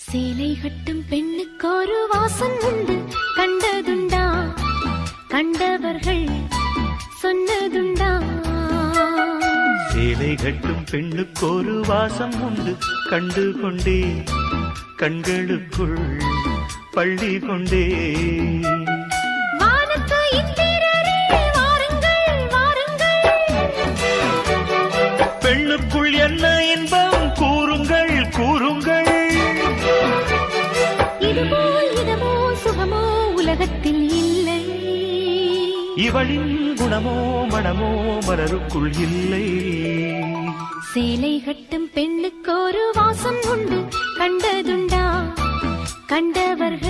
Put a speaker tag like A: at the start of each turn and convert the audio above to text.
A: சேலை கட்டும் பெண்ணுக்கு ஒரு வாசம் உண்டு, கண்டதுண்டா? கண்டவர்கள் சொன்னதுண்டா?
B: சேலை கட்டும் பெண்ணுக்கு ஒரு வாசம் உண்டு, கண்டு கொண்டே கண்களுக்குள் பள்ளி கொண்டே. பெண்ணுக்குள் என்ன இன்பம் கூறுங்கள் கூறுங்கள்.
A: இதுபோல் இதமோ சுகமோ உலகத்தில் இல்லை.
B: இவளின் குணமோ மனமோ மலருக்குள் இல்லை.
A: சேலை கட்டும் பெண்ணுக்கு ஒரு வாசம் உண்டு, கண்டதுண்டா? கண்டவர்கள்